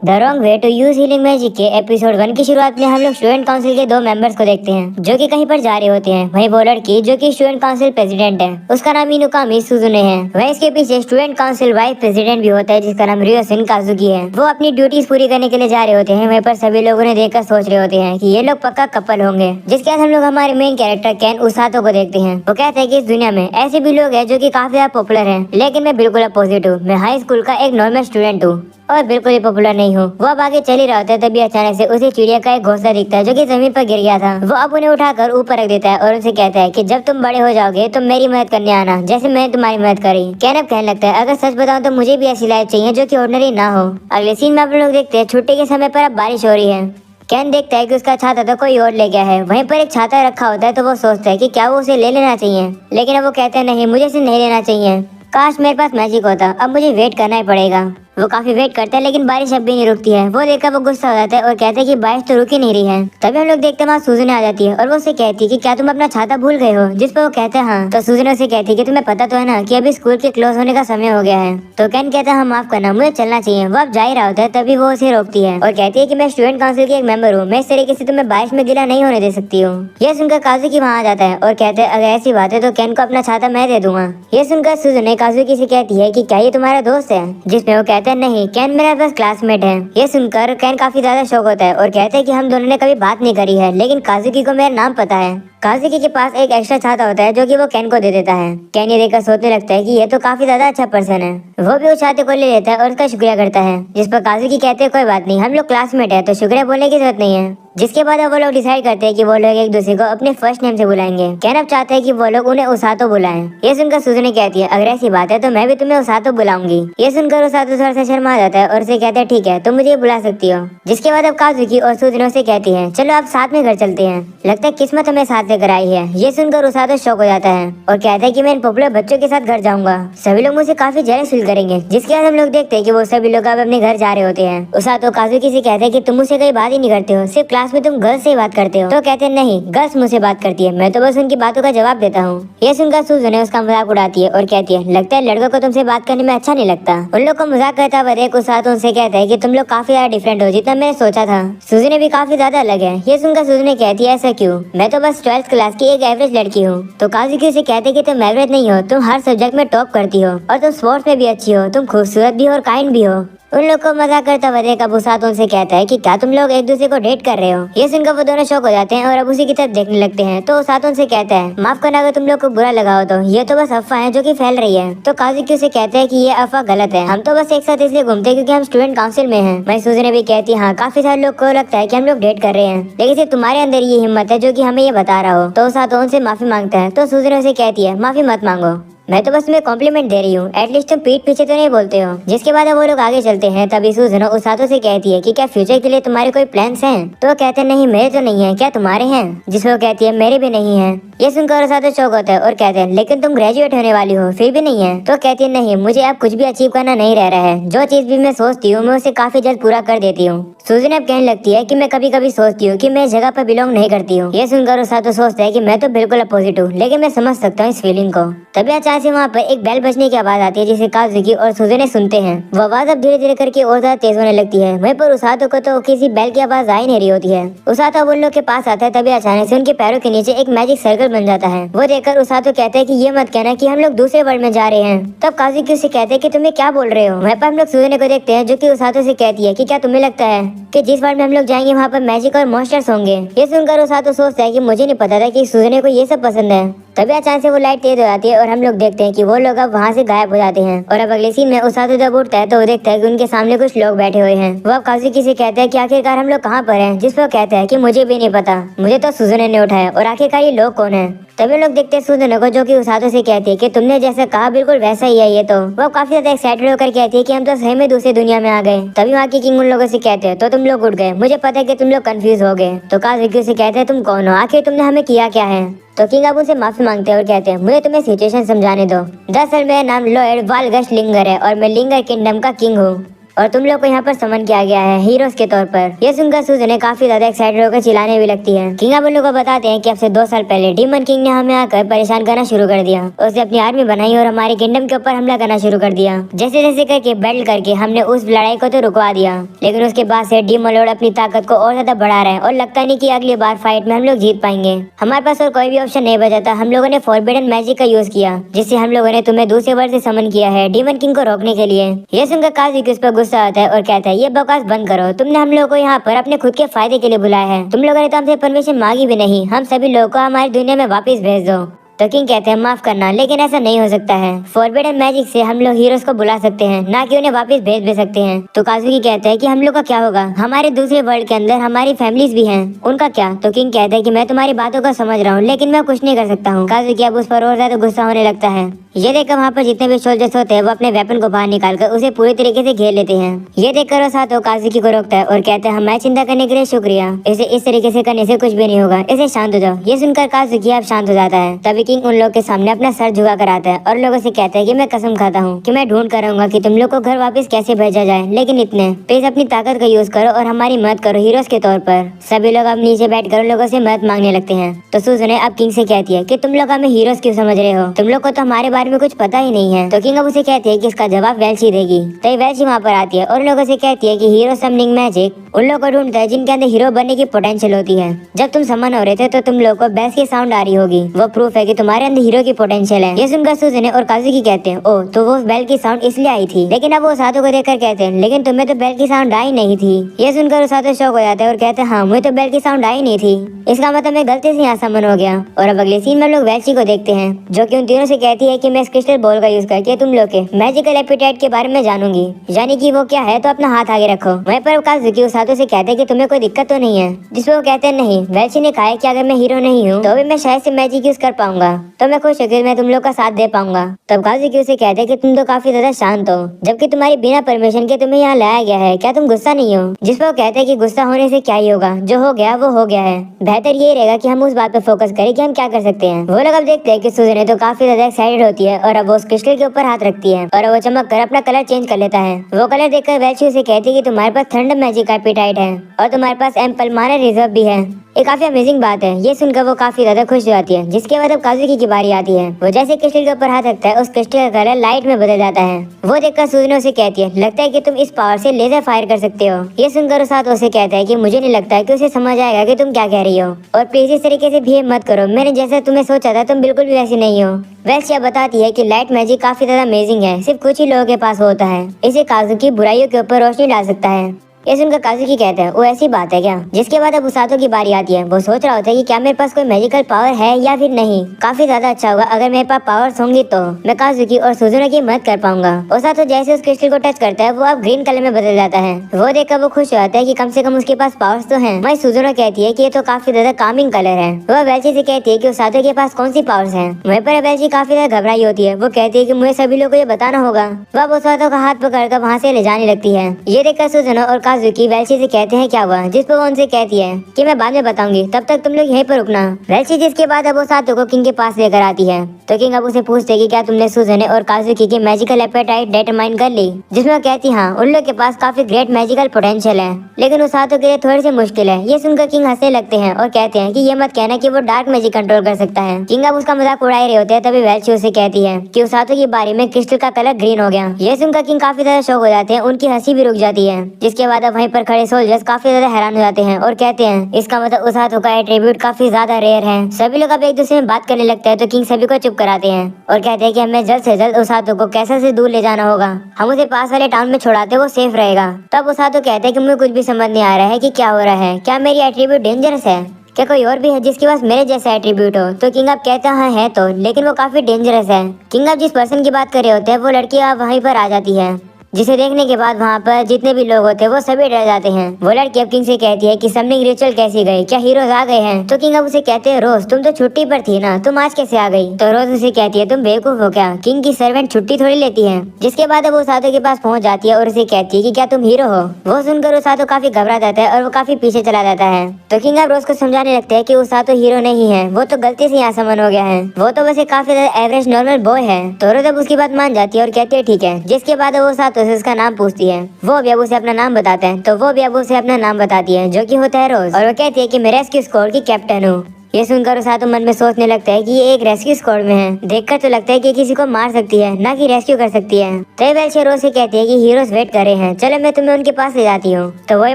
The wrong way to use healing magic के episode 1 की शुरुआत में हम लोग स्टूडेंट काउंसिल के दो मेंबर्स को देखते हैं जो कि कहीं पर जा रहे होते हैं। वहीं वो लड़की जो कि स्टूडेंट काउंसिल प्रेसिडेंट है, उसका नाम इनुकामी सुजुने है। वहीं इसके पीछे स्टूडेंट काउंसिल वाइस प्रेसिडेंट भी होता है जिसका नाम रियोसिन काजुकी है। वो अपनी ड्यूटीज पूरी करने के लिए जा रहे होते हैं। वहीं पर सभी लोग उन्हें देखकर सोच रहे होते हैं कि ये लोग पक्का कपल होंगे। जिसके बाद हम लोग हमारे मेन कैरेक्टर केन उसातो को देखते हैं। वो कहते हैं कि इस दुनिया में ऐसे भी लोग हैं जो कि काफी ज्यादा पॉपुलर हैं, लेकिन मैं बिल्कुल अपोजिट हूँ। मैं हाई स्कूल का एक नॉर्मल स्टूडेंट हूँ और बिल्कुल ही पॉपुलर नहीं हूँ। वो अब आगे चल ही रहा होता है, तभी अचानक से उसे चिड़िया का एक घोंसला दिखता है जो कि जमीन पर गिर गया था। वो अब उन्हें उठाकर ऊपर रख देता है और उसे कहता है कि जब तुम बड़े हो जाओगे तो मेरी मदद करने आना, जैसे मैंने तुम्हारी मदद करी। कैन अब कहने लगता है, अगर सच बताऊं तो मुझे भी ऐसी लाइफ चाहिए जो कि ऑर्डिनरी ना हो। अगले सीन में आप लोग देखते हैं छुट्टी के समय पर अब बारिश हो रही है। कैन देखता है कि उसका छाता तो कोई और ले गया है। वहीं पर एक छाता रखा होता है तो वो सोचता है कि क्या वो उसे ले लेना चाहिए, लेकिन अब वो कहते हैं नहीं, मुझे इसे नहीं लेना चाहिए। काश मेरे पास मैजिक होता, अब मुझे वेट करना ही पड़ेगा। वो काफी वेट करता है लेकिन बारिश अब भी नहीं रुकती है। वो देखकर वो गुस्सा हो जाता है और कहता है कि बारिश तो रुक ही नहीं रही है। तभी हम लोग देखते हैं वहाँ सूजन आ जाती है और वो उसे कहती है कि क्या तुम अपना छाता भूल गए हो। जिस पर वो कहता है हाँ। तो सूजन उसे कहती है कि तुम्हें पता तो है ना कि अभी स्कूल के क्लोज होने का समय हो गया है। तो कैन कहता है हाँ माफ करना, मुझे चलना चाहिए। वो अब जा ही रहा होता है तभी वो उसे रोकती है और कहती है कि मैं स्टूडेंट काउंसिल की एक मेंबर हूँ, मैं इस तरीके से तुम्हें बारिश में गिला नहीं होने दे सकती हूँ। यह सुनकर काजुकी वहाँ आ जाता है और कहते हैं अगर ऐसी बात है तो कैन को अपना छाता मैं दे दूंगा। यह सुनकर सूजन काजुकी से कहती है कि क्या ये तुम्हारा दोस्त है, जिसमें वो कहता है नहीं, कैन मेरा बस क्लासमेट है। ये सुनकर कैन काफी ज्यादा शौक होता है और कहते हैं कि हम दोनों ने कभी बात नहीं करी है, लेकिन काजुकी को मेरा नाम पता है। काजुकी के पास एक एक्स्ट्रा छाता होता है जो कि वो कैन को दे देता है। कैन ये देखकर सोचने लगता है कि ये तो काफी ज्यादा अच्छा पर्सन है। वो भी उस छाते को ले लेता है और उसका शुक्रिया करता है। जिस पर काजुकी कहते हैं कोई बात नहीं, हम लोग क्लासमेट है तो शुक्रिया बोलने की जरूरत नहीं है। जिसके बाद अब वो लोग डिसाइड करते हैं कि वो लोग एक दूसरे को अपने फर्स्ट नेम से बुलाएंगे। कैन अब चाहते हैं कि वो लोग उन्हें उसातो बुलाएं। ये सुनकर सुजुने कहती है अगर ऐसी बात है तो मैं भी तुम्हें उसातो बुलाऊंगी। ये सुनकर उसातो थोड़ा सा शर्मा जाता है और उसे कहता है ठीक है, तुम मुझे बुला सकती हो। जिसके बाद अब काजुकी और सुजुने से कहती है चलो अब साथ में घर चलते हैं, लगता है किस्मत हमें साथ लेकर आई है। ये सुनकर उसातो शौक हो जाता है और कहता है कि मैं इन पॉपुलर बच्चों के साथ घर जाऊंगा, सभी लोग मुझे काफी जेलस फील करेंगे। जिसके बाद हम लोग देखते हैं कि वो सभी लोग अब अपने घर जा रहे होते हैं। उसातो काजुकी से कहते हैं कि तुम मुझसे कहीं बात ही नहीं करते हो, सिर्फ क्लास में तुम गर्ल्स से बात करते हो। तो कहते हैं नहीं, गर्ल्स मुझसे बात करती है, मैं तो बस उनकी बातों का जवाब देता हूँ। ये सुनकर सुजुने उसका मजाक उड़ाती है और कहती है लगता है लड़कों को तुमसे बात करने में अच्छा नहीं लगता। उन लोग को मजाक करता हुआ देख उसातो उनसे कहता है कि तुम लोग काफी ज्यादा डिफरेंट हो जितना मैंने सोचा था। सुजुने भी काफी ज्यादा अलग है। ये सुनकर सुजुने कहती है ऐसा क्यों, मैं तो बस 12th क्लास की एक एवरेज लड़की हूँ। तो काजुकी उसे कहते कि तुम एवरेज नहीं हो, तुम हर सब्जेक्ट में टॉप करती हो और तुम स्पोर्ट्स में भी अच्छी हो, तुम खूबसूरत भी हो और काइंड भी हो। उन लोग को मजाक करता हुआ देख उसातो उनसे कहता है कि क्या तुम लोग एक दूसरे को डेट कर रहे हो। ये सुनकर वो दोनों शौक हो जाते हैं और अब उसी की तरफ देखने लगते हैं। तो उसातो उनसे कहता है माफ करना अगर तुम लोग को बुरा लगा हो, तो ये तो बस अफवाह है जो कि फैल रही है। तो काजुकी उसे कहते हैं कि ये अफवाह गलत है, हम तो बस एक साथ इसलिए घूमते हैं क्योंकि हम स्टूडेंट काउंसिल में हैं। वहीं सुजुने भी कहती है हाँ काफी सारे लोग को लगता है कि हम लोग डेट कर रहे हैं, लेकिन सिर्फ तुम्हारे अंदर ये हिम्मत है जो कि हमें ये बता रहा हो। तो उसातो उनसे माफी मांगता है। तो सुजुने उसे कहती है माफी मत मांगो, मैं तो बस तुम्हें कॉम्प्लीमेंट दे रही हूँ, एटलीस्ट तुम पीठ पीछे तो नहीं बोलते हो। जिसके बाद वो लोग आगे चलते हैं। तभी सुजुनो उसातो से कहती है कि क्या फ्यूचर के लिए तुम्हारे कोई प्लान्स हैं। तो कहते हैं नहीं मेरे तो नहीं है, क्या तुम्हारे हैं। जिसको कहती है मेरे भी नहीं है। ये सुनकर उसातो चौंक होता है और कहते हैं लेकिन तुम ग्रेजुएट होने वाली हो, फिर भी नहीं है। तो कहती है नहीं, मुझे अब कुछ भी अचीव करना नहीं रह रहा है, जो चीज भी मैं सोचती हूँ मैं उसे काफी जल्द पूरा कर देती हूँ। सुजुने अब कहने लगती है कि मैं कभी कभी सोचती हूँ कि मैं इस जगह पर बिलोंग नहीं करती हूँ। ये सुनकर उसातो सोचता है कि मैं तो बिल्कुल अपोजिट हूँ, लेकिन मैं समझ सकता हूँ इस फीलिंग को। तभी अचानक से वहाँ पर एक बेल बजने की आवाज आती है जिसे काजुकी और सुजुने सुनते हैं। वो आवाज अब धीरे धीरे करके और ज्यादा तेज होने लगती है। वहीं पर उसातो को तो किसी बेल की आवाज आ ही नहीं रही होती है। उसातो उन लोग के पास आता है। तभी अचानक से उनके पैरों के नीचे एक मैजिक सर्कल बन जाता है। वो देखकर उसातो कहता है कि ये मत कहना कि हम लोग दूसरे वर्ल्ड में जा रहे हैं। तब काजुकी से कहते हैं कि तुम्हें क्या बोल रहे हो। वहीं पर हम लोग सुजुने को देखते हैं जो कि उसातो से कहती है कि क्या तुम्हें लगता है कि जिस वर्ल्ड में हम लोग जाएंगे वहाँ पर मैजिक और मॉन्स्टर्स होंगे। ये सुनकर उसातो सोचता है कि मुझे नहीं पता था कि सुजुने को ये सब पसंद है। तभी अचानक से वो लाइट तेज हो जाती है और हम लोग देखते हैं कि वो लोग अब वहाँ से गायब हो जाते हैं। और अब अगले सीन में उसातो जब उठता है तो वो देखता है कि उनके सामने कुछ लोग बैठे हुए हैं। वो अब काजुकी से कहते हैं कि आखिरकार हम लोग कहाँ पर हैं। जिस पर वो कहता है कि मुझे भी नहीं पता, मुझे तो सुजुने ने उठाया और आखिरकार ये लोग कौन है। तभी लोग देखते हैं सुजुने को जो कि उसातो से कहती है कि तुमने जैसा कहा बिल्कुल वैसा ही है। ये तो वो काफी ज्यादा एक्साइटेड होकर कहती है कि हम तो सही में दूसरी दुनिया में आ गए। तभी वहाँ की किंग उन लोगों से कहते हैं तो तुम लोग उठ गए, मुझे पता है कि तुम लोग कंफ्यूज हो गए। तो काजुकी से कहते हैं तुम कौन हो, आखिर तुमने हमें किया क्या है। तो किंग अब उनसे माफी मांगते हैं और कहते हैं मुझे तुम्हें सिचुएशन समझाने दो। दरअसल मेरा नाम लॉयड वालगश लिंगर है और मैं लिंगर किंगडम का किंग हूँ और तुम लोग को यहाँ पर समन किया गया है हीरोज के तौर पर। ये सुनकर सुजने काफी ज्यादा एक्साइटेड होकर चिल्लाने भी लगती है। किंग अब उन लोगों को बताते हैं कि अब से 2 साल पहले डीमन किंग ने हमें आकर परेशान करना शुरू कर दिया। उसने अपनी आर्मी बनाई और हमारे किंगडम के ऊपर हमला करना शुरू कर दिया। जैसे जैसे करके बैटल करके हमने उस लड़ाई को तो रुकवा दिया, लेकिन उसके बाद से डीमन लॉर्ड अपनी ताकत को और ज्यादा बढ़ा रहे हैं और लगता नहीं कि अगली बार फाइट में हम लोग जीत पाएंगे। हमारे पास और कोई भी ऑप्शन नहीं बचा था। हम लोगों ने फॉरबिडन मैजिक का यूज किया, जिससे हम लोगों ने तुम्हें दूसरे वर्ल्ड से समन किया है डीमन किंग को रोकने के लिए। ये सुनकर काजुकी उस पर गुस्सा आता है और कहता है ये बकवास बंद करो। तुमने हम लोगों को यहाँ पर अपने खुद के फायदे के लिए बुलाया है। तुम लोगों ने तो हमसे परमिशन मांगी भी नहीं। हम सभी लोगों को हमारी दुनिया में वापस भेज दो। तो किंग कहते हैं माफ करना, लेकिन ऐसा नहीं हो सकता है। फॉरबिडन मैजिक से हम लोग हीरोज को बुला सकते हैं, ना कि उन्हें वापस भेज भी सकते हैं। तो काजुकी कहता है कि हम लोग का क्या होगा? हमारे दूसरे वर्ल्ड के अंदर हमारी फैमिलीज भी हैं, उनका क्या? तो किंग कहता है कि मैं तुम्हारी बातों को समझ रहा हूँ, लेकिन मैं कुछ नहीं कर सकता हूँ। काजुकी अब उस पर और ज्यादा गुस्सा होने लगता है। ये देखकर वहाँ पर जितने भी सोल्जर्स होते हैं वो अपने वेपन को बाहर निकालकर उसे पूरी तरीके से घेर लेते हैं। ये देखकर वो सातो काजुकी को रोकता है और कहता है हमारी चिंता करने के लिए शुक्रिया। इसे इस तरीके से करने से कुछ भी नहीं होगा, इसे शांत हो जाओ। ये सुनकर काजुकी अब शांत हो जाता है। तभी किंग उन लोग के सामने अपना सर झुका कर आता है और लोगों से कहता है कि मैं कसम खाता हूँ कि मैं ढूंढ कर रहूंगा कि तुम लोग को घर वापस कैसे भेजा जाए, लेकिन इतने प्लीज अपनी ताकत का यूज करो और हमारी मदद करो हीरोज के तौर पर। सभी लोग अब नीचे बैठ कर उन लोगों से मदद मांगने लगते हैं। तो सुजने अब किंग से कहती है कि तुम लोग हमें हीरोज क्यों समझ रहे हो? तुम लोग को तो हमारे बारे में कुछ पता ही नहीं है। तो किंग अब उसे कहती है कि इसका जवाब वेल्ची देगी। तो वेल्ची वहाँ पर आती है और लोगों से कहती है कि हीरो समनिंग मैजिक उन लोगों को ढूंढता है जिनके अंदर हीरो बनने की पोटेंशियल होती है। जब तुम समन हो रहे थे तो तुम लोग को बेल्स की साउंड आ रही होगी, वो प्रूफ है कि तुम्हारे अंदर हीरो की पोटेंशियल है। ये सुनकर सुजने और काजुकी कहते हैं ओ तो वो बेल की साउंड इसलिए आई थी। लेकिन अब वो सातो को देखकर कहते हैं लेकिन तुम्हें तो बेल की साउंड आई नहीं थी। ये सुनकर सातो शॉक हो जाता है और कहते हैं हाँ मुझे तो बेल की साउंड आई नहीं थी, इसका मतलब मैं गलती से यहाँ समन हो गया। और अब अगले सीन में लोग वेल्ची को देखते हैं जो कि उन तीनों से कहती है कि मैं इस क्रिस्टल बॉल का यूज करके तुम लोग के मैजिकल एपिटाइट के बारे में जानूंगी, यानी कि वो क्या है तो अपना हाथ आगे रखो। वहीं पर काजुकी उस सातो से कहते हैं कि तुम्हें कोई दिक्कत तो नहीं है, जिसपे वो कहते हैं नहीं। वेल्ची ने कहा है कि अगर मैं हीरो नहीं हूँ तो भी मैं शायद से मैजिक यूज कर पाऊंगा, तो मैं खुश हूँ कि मैं तुम लोग का साथ दे पाऊंगा। तब काजुकी उसे कहते हैं कि तुम तो काफी ज्यादा शांत हो, जबकि तुम्हारी बिना परमिशन के तुम्हें यहाँ लाया गया है, क्या तुम गुस्सा नहीं हो? जिसपे वो कहते हैं कि गुस्सा होने से क्या ही होगा, जो हो गया वो हो गया है। बेहतर ये रहेगा कि हम उस बात पे फोकस करें कि हम क्या कर सकते हैं। वो लोग अब देखते हैं कि सुजने तो काफी ज्यादा एक्साइटेड होती है और अब वो उस क्रिस्टल के ऊपर हाथ रखती है और वो चमक कर अपना कलर चेंज कर लेता है। वो कलर देखकर वेल्ची उसे कहती है कि तुम्हारे पास थंडर मैजिक एपिटाइट है और तुम्हारे पास एम्पल माना रिजर्व भी है। ये काफी अमेजिंग बात है। ये सुनकर वो काफी ज्यादा खुश हो जाती है। जिसके बाद अब काजुकी की बारी आती है। वो जैसे क्रिस्टल के ऊपर हाथ रखता है उस क्रिस्टल का कलर लाइट में बदल जाता है। वो देखकर सुजने उसे कहती है लगता है कि तुम इस पावर से लेजर फायर कर सकते हो। ये सुनकर उस साथ उसे कहता है कि मुझे नहीं लगता कि उसे समझ आएगा कि तुम क्या कह रही हो और प्लीज इस तरीके से बिहेव मत करो। मैंने जैसा तुम्हें सोचा था तुम बिल्कुल भी वैसी नहीं हो। वेल्ची बताती है कि लाइट मैजिक काफी ज्यादा अमेजिंग है, सिर्फ कुछ ही लोगों के पास होता है। इसे काजुकी बुराइयों के ऊपर रोशनी डाल सकता है। ये सुनकर काजुकी कहते हैं वो ऐसी बात है क्या? जिसके बाद अब उसातो की बारी आती है। वो सोच रहा होता है कि क्या मेरे पास कोई मैजिकल पावर है या फिर नहीं। काफी ज्यादा अच्छा होगा अगर मेरे पास पावर्स होंगी तो मैं काजुकी और सुजुने की मदद कर पाऊंगा। उसातो जैसे उस क्रिस्टल को टच करता है वो अब ग्रीन कलर में बदल जाता है। वो देखकर वो खुश हो जाता है कि कम से कम उसके पास पावर्स तो हैं। वहीं सुजुने कहती है कि ये तो काफी ज्यादा कामिंग कलर है। वह वेल्ची से कहती है कि उसातो के पास कौन सी पावर्स हैं। वहीं पर वेल्ची काफी ज्यादा घबराई होती है। वो कहती है कि मुझे सभी लोगों को ये बताना होगा। वह उसातो का हाथ पकड़कर वहाँ से ले जाने लगती है। ये देखकर सुजुने और काजुकी वेल्ची से कहते हैं क्या हुआ, जिस पर वो उनसे कहती है कि मैं बाद में बताऊंगी, तब तक तुम लोग यहीं पर रुकना। वेल्ची जिसके बाद अब वो सातो को किंग के पास लेकर आती है। तो किंग अब उसे पूछते कि क्या तुमने सुजने और काजुकी की मैजिकल एपेटाइट डिटरमाइन कर ली? जिसमें वो कहती हाँ उन लोग के पास काफी ग्रेट मैजिकल पोटेंशियल है, लेकिन उस सातो के लिए थोड़ी सी मुश्किल है। ये सुनकर किंग हंसने लगते हैं और कहते हैं कि ये मत कहना कि वो डार्क मैजिक कंट्रोल कर सकता है। किंग अब उसका मजाक उड़ा रहे होते हैं। तभी वेल्ची उसे कहती है कि उस सातो की बारी में क्रिस्टल का कलर ग्रीन हो गया। ये सुनकर किंग काफी ज्यादा शॉक हो जाते हैं, उनकी हंसी भी रुक जाती है। जिसके बाद अब वहीं पर खड़े सोल्जर्स काफी ज्यादा हैरान हो जाते हैं और कहते हैं इसका मतलब उस हाथों का एट्रीब्यूट काफी ज्यादा रेयर है। सभी लोग अब एक दूसरे में बात करने लगते हैं। तो किंग सभी को चुप कराते हैं और कहते हैं कि हमें जल्द से जल्द उस हाथों को कैसे से दूर ले जाना होगा। हम उसे पास वाले टाउन में छोड़ाते वो सेफ रहेगा। तब उस हाथों कहते हैं कि मुझे कुछ भी समझ नहीं आ रहा है कि क्या हो रहा है। क्या मेरी एट्रीब्यूट डेंजरस है? क्या कोई और भी है जिसके पास मेरे जैसा एट्रीब्यूट हो? तो किंग अब कहता है तो, लेकिन वो काफी डेंजरस है। किंग अब जिस पर्सन की बात कर रहे होते हैं वो लड़की अब वहीं पर आ जाती है, जिसे देखने के बाद वहाँ पर जितने भी लोग होते हैं वो सभी डर जाते हैं। वो लड़की अब किंग से कहती है कि समनिंग रिचुअल कैसी गई, क्या हीरोज आ गए हैं? तो किंग अब उसे कहते हैं रोज तुम तो छुट्टी पर थी ना, तुम आज कैसे आ गई? तो रोज उसे कहती है तुम बेवकूफ हो क्या, किंग की सर्वेंट छुट्टी थोड़ी लेती है। जिसके बाद अब वो सातो के पास पहुंच जाती है और उसे कहती है कि क्या तुम हीरो हो? वो सुनकर वो सातो काफी घबरा जाता है और वो काफी पीछे चला जाता है। तो किंग अब रोज को समझाने लगते हैं कि वो सातो हीरो नहीं है, वो तो गलती से यहाँ समन हो गया है, वो तो वैसे काफी ज्यादा एवरेज नॉर्मल बॉय है। तो रोज अब उसकी बात मान जाती है और कहती है ठीक है। जिसके बाद वो सातो से उसका नाम पूछती है। वो भी अब उसे अपना नाम बताता है, तो वो भी अब उसे अपना नाम बताती है, जो कि होता है रोज। और वो कहती है कि मैं रेस्क्यू स्क्वाड की कैप्टन हूँ। ये सुनकर उसातो मन में सोचने लगता है कि ये एक रेस्क्यू स्क्वाड में है। देखकर तो लगता है कि किसी को मार सकती है, ना कि रेस्क्यू कर सकती है। तो वेल्शे रोज से कहती है कि हीरोज वेट कर रहे हैं, चलो मैं तुम्हें उनके पास ले जाती हूँ। तो वो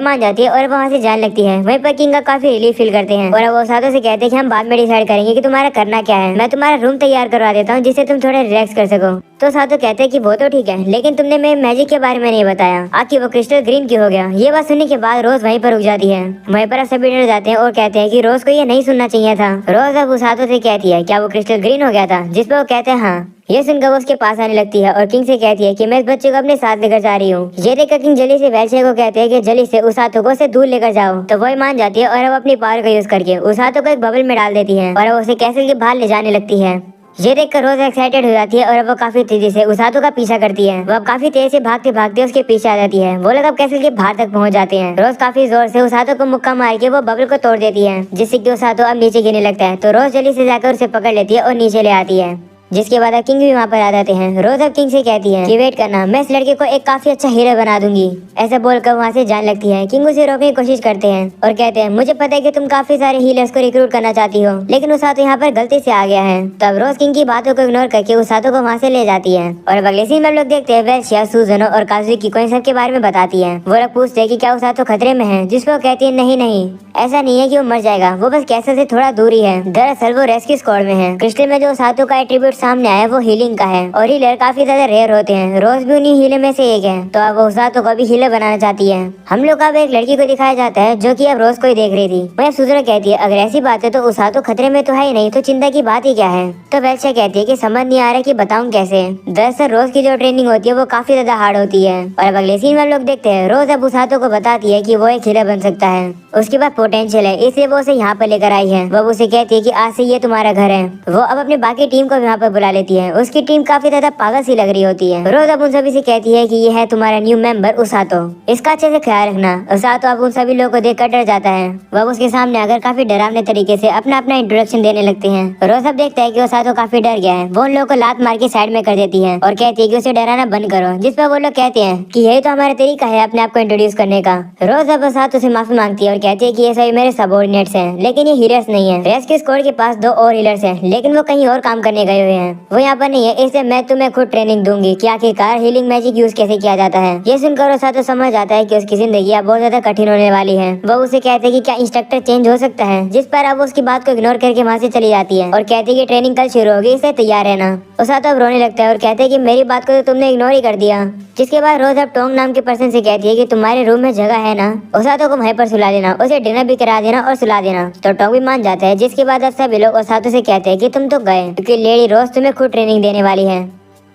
मान जाती है और वहाँ से जाने लगती है। वहीं पर किंग का काफी रिलीफ फील करते हैं और वो उसातो से कहते हैं कि हम बाद में डिसाइड करेंगे कि तुम्हारा करना क्या है। मैं तुम्हारा रूम तैयार करवा देता हूँ जिससे तुम थोड़ा रिलैक्स कर सको। तो उसातो कहते हैं कि वो तो ठीक है, लेकिन तुमने मेरे मैजिक के बारे में नहीं बताया, आखिर वो क्रिस्टल ग्रीन क्यों हो गया। ये बात सुनने के बाद रोज वहीं पर रुक जाती है। वहीं पर सभी डर जाते हैं और कहते हैं कि रोज को ये नहीं सुनना चाहिए था। रोज अब उसातो से कहती है क्या वो क्रिस्टल ग्रीन हो गया था, जिस पर वो कहते हैं हाँ। ये सुनकर वो उसके पास आने लगती है और किंग से कहती है कि मैं इस बच्चे को अपने साथ लेकर जा रही हूँ। ये देखकर किंग जल्दी से वेल्शे को कहते हैं कि जल्दी से उसातो को से दूर लेकर जाओ। तो वो मान जाती है और अब अपनी पावर का यूज करके उसातो को एक बबल में डाल देती है और वो उसे कैसल के बाहर ले जाने लगती है। ये देखकर रोज एक्साइटेड हो जाती है और अब वो काफी तेजी से उसातो का पीछा करती है। वो अब काफी तेज से भागते भागते उसके पीछे आ जाती है। वो लोग अब कैसल के बाहर तक पहुंच जाते हैं। रोज काफी जोर से उसातो को मुक्का मार के वो बबल को तोड़ देती है, जिससे कि उसातो अब नीचे गिरने लगता है। तो रोज जल्दी से जाकर उसे पकड़ लेती है और नीचे ले आती है, जिसके बाद किंग भी वहाँ पर आ जाते हैं। रोज अब किंग से कहती है कि वेट करना, मैं इस लड़के को एक काफी अच्छा हीरो बना दूंगी। ऐसा बोलकर वहाँ से जाने लगती है। किंग उसे रोकने की कोशिश करते हैं और कहते हैं मुझे पता है कि तुम काफी सारे हीलर्स को रिक्रूट करना चाहती हो, लेकिन उसातो यहाँ पर गलती से आ गया है। तब रोज किंग की बातों को इग्नोर करके उसातो को वहाँ से ले जाती है। और अब अगले सीन में हम लोग देखते हैं वेल्शिया, सुजुनो और काजुकी को इन सब के बारे में बताती है। वो लोग पूछते हैं कि क्या उसातो खतरे में है, जिस पर वो कहती है नहीं नहीं, ऐसा नहीं है कि वो मर जाएगा, वो बस कैसल से थोड़ा दूर ही है। दरअसल वो रेस्क्यू स्क्वाड में है। क्रिस्टल में जो उसातो का एट्रीब्यूट सामने आया वो हीलिंग का है और हीलर काफी ज्यादा रेयर होते हैं। रोज भी उन्हीं हीलर में से एक है। तो अब वो उसातो को भी हीलर बनाना चाहती है। हम लोग अब एक लड़की को दिखाया जाता है जो कि अब रोज को ही देख रही थी। वह सुजुनो कहती है अगर ऐसी बात है तो उसातो खतरे में तो है ही नहीं, तो चिंता की बात ही क्या है। तो वेल्शा कहती है कि समझ नहीं आ रहा कि बताऊं कैसे। दरअसल रोज की जो ट्रेनिंग होती है वो काफी ज्यादा हार्ड होती है। और अब अगले सीन में हम लोग देखते हैं रोज अब उसातो को बताती है कि वो एक हीलर बन सकता है, उसके पास पोटेंशियल है, इसलिए वो उसे यहाँ पर लेकर आई है। वो उसे कहती है कि आज से ये तुम्हारा घर है। वो अब अपने बाकी टीम को यहाँ पर बुला लेती है। उसकी टीम काफी ज्यादा पागल सी लग रही होती है। रोज अब उन सभी से कहती है कि ये है तुम्हारा न्यू मेंबर उसातो, इसका अच्छे से ख्याल रखना। उसातो अब उन सभी लोगों को देखकर डर जाता है। वह उसके सामने आकर काफी डरावने तरीके से अपना अपना इंट्रोडक्शन देने लगते हैं। रोज अब देखता है कि उसातो काफी डर गया है। वो उन लोगों को लात मार के साइड में कर देती है और कहती है कि उसे डराना बंद करो, जिस पर वो लोग कहते हैं कि यही तो हमारा तरीका है अपने आप को इंट्रोड्यूस करने का। रोज अब उसातो से माफी मांगती है और कहती है कि ये सभी मेरे सबऑर्डिनेट्स हैं, लेकिन ये हीलर्स नहीं है। रेस्क्यू स्क्वाड के पास 2 और हीलर्स हैं, लेकिन वो कहीं और काम करने गए हुए हैं, वो यहाँ पर नहीं है, इसलिए मैं तुम्हें खुद ट्रेनिंग दूंगी कि आखिरकार हीलिंग मैजिक यूज कैसे किया जाता है। ये सुनकर उसातो समझ जाता है कि उसकी जिंदगी अब बहुत ज्यादा कठिन होने वाली है। वो उसे कहते हैं कि क्या इंस्ट्रक्टर चेंज हो सकता है, जिस पर अब उसकी बात को इग्नोर करके वहाँ से चली जाती है और कहती है कि ट्रेनिंग कल शुरू होगी, इसलिए तैयार रहना। उसातो अब रोने लगता है और कहते हैं कि मेरी बात को तो तुमने इग्नोर ही कर दिया। जिसके बाद रोज अब टोंग नाम के पर्सन से कहती है कि तुम्हारे रूम में जगह है ना, उसातो को वहीं पर सुला देना, उसे डिनर भी करा देना और सुला देना। तो टोंग भी मान जाता है। जिसके बाद अब सभी लोग उसातो से कहते हैं कि तुम तो गए, क्योंकि लेडी रोज तुम्हें खुद ट्रेनिंग देने वाली है।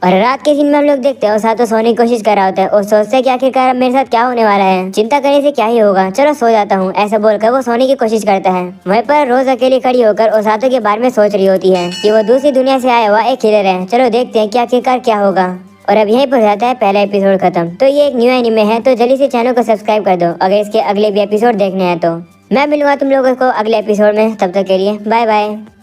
और रात के सीन में हम लोग देखते हैं उसातो सोने की कोशिश कर रहा होता है और सोचता है कि आखिरकार मेरे साथ क्या होने वाला है, चिंता करने से क्या ही होगा, चलो सो जाता हूँ, ऐसा बोलकर वो सोने की कोशिश करता है। वहीं पर रोज अकेली खड़ी होकर उसातो के बारे में सोच रही होती है कि वो दूसरी दुनिया से आया हुआ एक हीलर है। चलो देखते हैं कि आखिरकार क्या होगा। और अब यहीं पर जाता है पहला एपिसोड खत्म। तो ये एक न्यू एनिमे है, तो जल्दी से चैनल को सब्सक्राइब कर दो अगर इसके अगले भी एपिसोड देखने हैं तो। मैं मिलूंगा तुम लोगों को अगले एपिसोड में, तब तक के लिए बाय बाय।